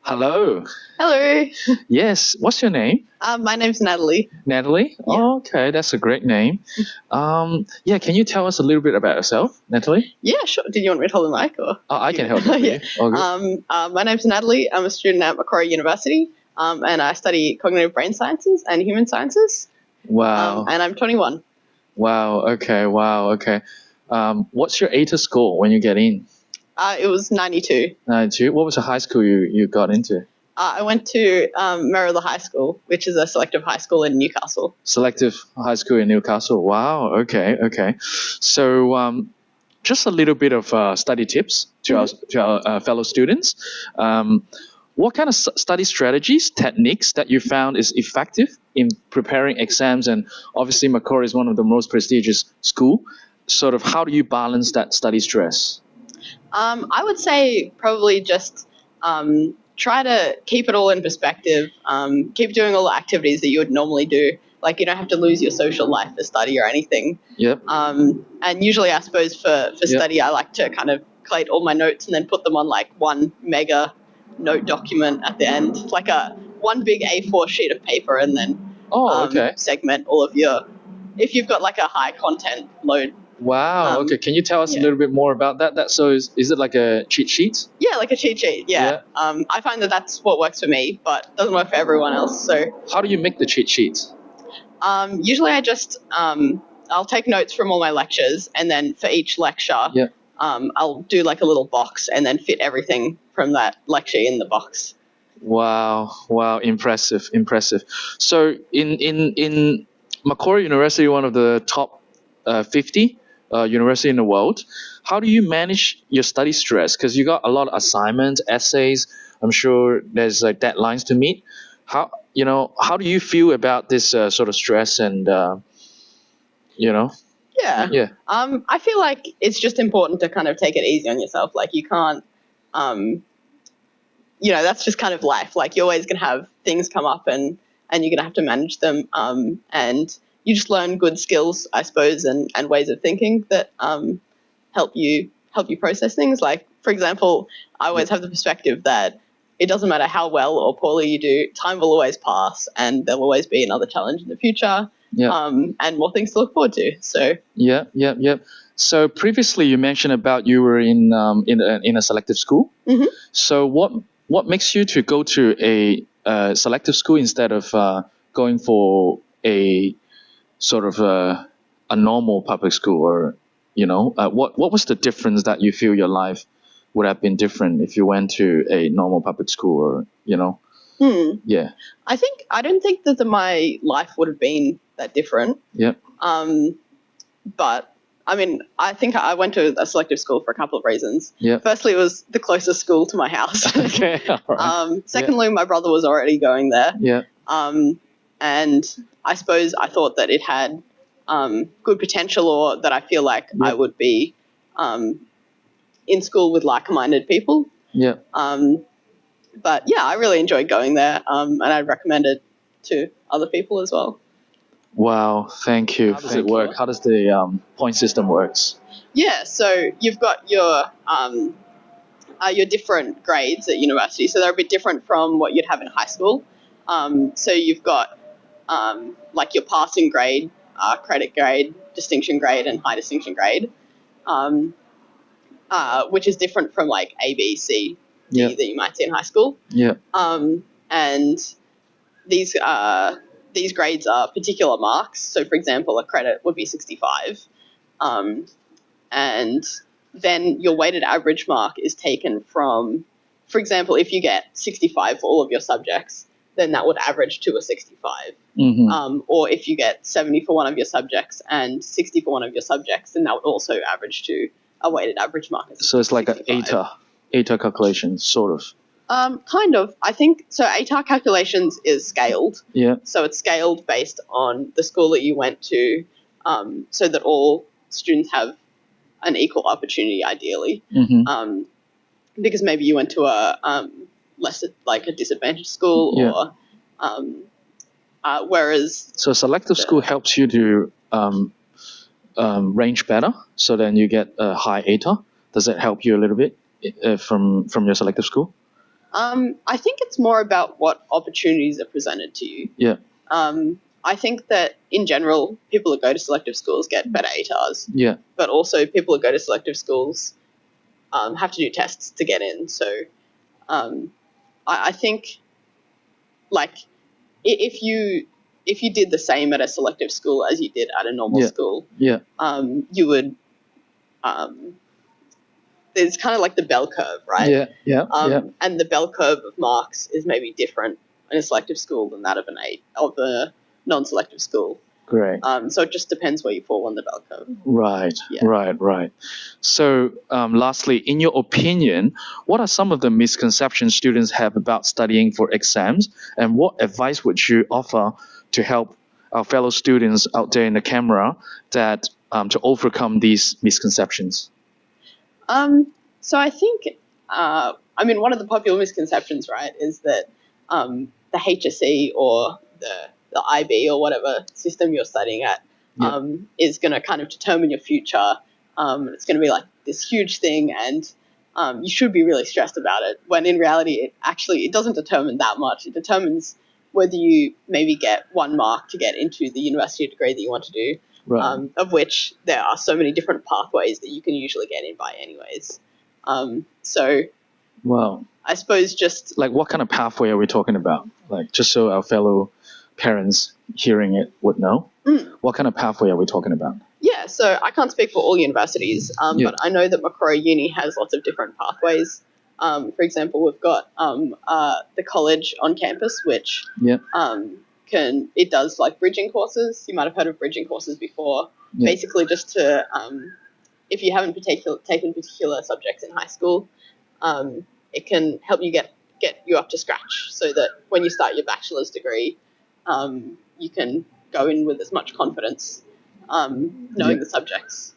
Hello. Hello. Yes. What's your name? My name's Natalie. Natalie? Yeah. Oh, okay, that's a great name. Yeah, can you tell us a little bit about yourself, Natalie? Yeah, sure. Did you want me to hold the mic or? Oh, I can help you. Yeah. All good. My name's Natalie. I'm a student at Macquarie University, and I study cognitive brain sciences and human sciences. Wow. And I'm 21. Wow. Okay. Wow. Okay. What's your ATA score when you get in? It was 92. 92. What was the high school you got into? I went to Merrilla High School, which is a selective high school in Newcastle. Selective high school in Newcastle. Wow. Okay. Okay. So, just a little bit of study tips to our fellow students. What kind of study strategies, techniques that you found is effective in preparing exams? And obviously, Macquarie is one of the most prestigious school. Sort of, how do you balance that study stress? I would say probably just try to keep it all in perspective. Keep doing all the activities that you would normally do. Like you don't have to lose your social life for study or anything. Yep. And usually, I suppose for study, I like to kind of collate all my notes and then put them on like one mega note document at the end, like one big A4 sheet of paper, and then segment all of your. If you've got like a high content load. Wow. Okay. Can you tell us a little bit more about that? So is it like a cheat sheet? Yeah, like a cheat sheet. Yeah. I find that that's what works for me, but doesn't work for everyone else. So how do you make the cheat sheets? Usually I just I'll take notes from all my lectures, and then for each lecture, I'll do like a little box and then fit everything from that lecture in the box. Wow. Wow. Impressive. Impressive. So in Macquarie University, one of the top 50 university in the world, how do you manage your study stress? Because you got a lot of assignments, essays. I'm sure there's like deadlines to meet. How do you feel about this sort of stress and Yeah. Yeah. I feel like it's just important to kind of take it easy on yourself. Like you can't, that's just kind of life. Like you're always gonna have things come up, and you're gonna have to manage them. And you just learn good skills, I suppose, and ways of thinking that help you process things. Like, for example, I always have the perspective that it doesn't matter how well or poorly you do, time will always pass, and there'll always be another challenge in the future, and more things to look forward to. So yeah. So previously you mentioned about you were in a selective school. Mm-hmm. So what makes you to go to a selective school instead of going for a sort of a normal public school, or what was the difference that you feel your life would have been different if you went to a normal public school, or yeah. I don't think that my life would have been that different. Yeah. But I mean, I think I went to a selective school for a couple of reasons. Yeah. Firstly, it was the closest school to my house. Okay. All right. Secondly, my brother was already going there. Yeah. And I suppose I thought that it had good potential, or that I feel like I would be in school with like-minded people. Yeah. But yeah, I really enjoyed going there, and I'd recommend it to other people as well. Wow, thank you. How does it work? How does the point system works? Yeah, so you've got your different grades at university. So they're a bit different from what you'd have in high school. So you've got like your passing grade, credit grade, distinction grade, and high distinction grade, which is different from like A, B, C, D that you might see in high school. Yeah. And these grades are particular marks. So, for example, a credit would be 65. And then your weighted average mark is taken from, for example, if you get 65 for all of your subjects, then that would average to a 65. Mm-hmm. Or if you get 70 for one of your subjects and 60 for one of your subjects, then that would also average to a weighted average mark. So it's like an ATAR calculation, sort of. Kind of. I think so. ATAR calculations is scaled. Yeah. So it's scaled based on the school that you went to, so that all students have an equal opportunity, ideally. Mm-hmm. Because maybe you went to a less like a disadvantaged school, or whereas. So selective school helps you to range better, so then you get a high ATAR. Does that help you a little bit from your selective school? I think it's more about what opportunities are presented to you. Yeah. I think that in general, people who go to selective schools get better ATARs, Yeah. but also people who go to selective schools have to do tests to get in. So I think like if you did the same at a selective school as you did at a normal Yeah. school, Yeah. you would. There's kind of like the bell curve, right? Yeah. Yeah. Yeah. And the bell curve of marks is maybe different in a selective school than that of a non-selective school. Great. So it just depends where you fall on the bell curve. Right. Yeah. Right. So, lastly, in your opinion, what are some of the misconceptions students have about studying for exams, and what advice would you offer to help our fellow students out there in the camera that to overcome these misconceptions? So I think, one of the popular misconceptions, right, is that the HSE or the IB or whatever system you're studying at is going to kind of determine your future. It's going to be like this huge thing, and you should be really stressed about it. When in reality, it doesn't determine that much. It determines whether you maybe get 1 mark to get into the university degree that you want to do. Right. Of which there are so many different pathways that you can usually get in by anyways. So Wow. I suppose just Like, what kind of pathway are we talking about? Like, just so our fellow parents hearing it would know. What kind of pathway are we talking about? yeah, so I can't speak for all universities, Yeah. but I know that Macquarie Uni has lots of different pathways. For example, we've got the college on campus, which Yeah. it does like bridging courses. You might have heard of bridging courses before. Yeah. Basically, just to if you haven't taken particular subjects in high school, it can help you get you up to scratch, so that when you start your bachelor's degree, you can go in with as much confidence, knowing the subjects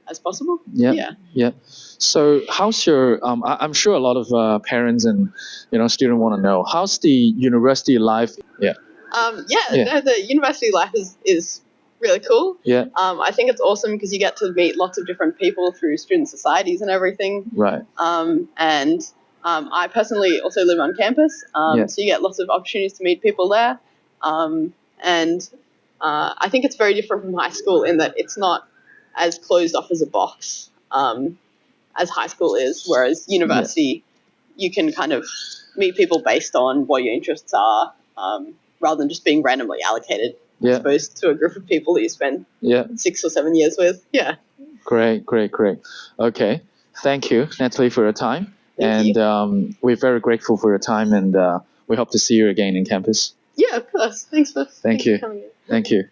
as possible. Yeah. So, how's your? I'm sure a lot of parents and students want to know how's the university life. Yeah. No, the university life is really cool. Yeah. I think it's awesome because you get to meet lots of different people through student societies and everything. Right. And I personally also live on campus, so you get lots of opportunities to meet people there. And I think it's very different from high school in that it's not as closed off as a box as high school is, whereas university, you can kind of meet people based on what your interests are, rather than just being randomly allocated, I suppose, to a group of people that you spend 6 or 7 years with. Yeah. Great. Okay. Thank you, Natalie, for your time. Thank you. We're very grateful for your time, and we hope to see you again in campus. Yeah, of course. Thanks for you. coming in. Thank you.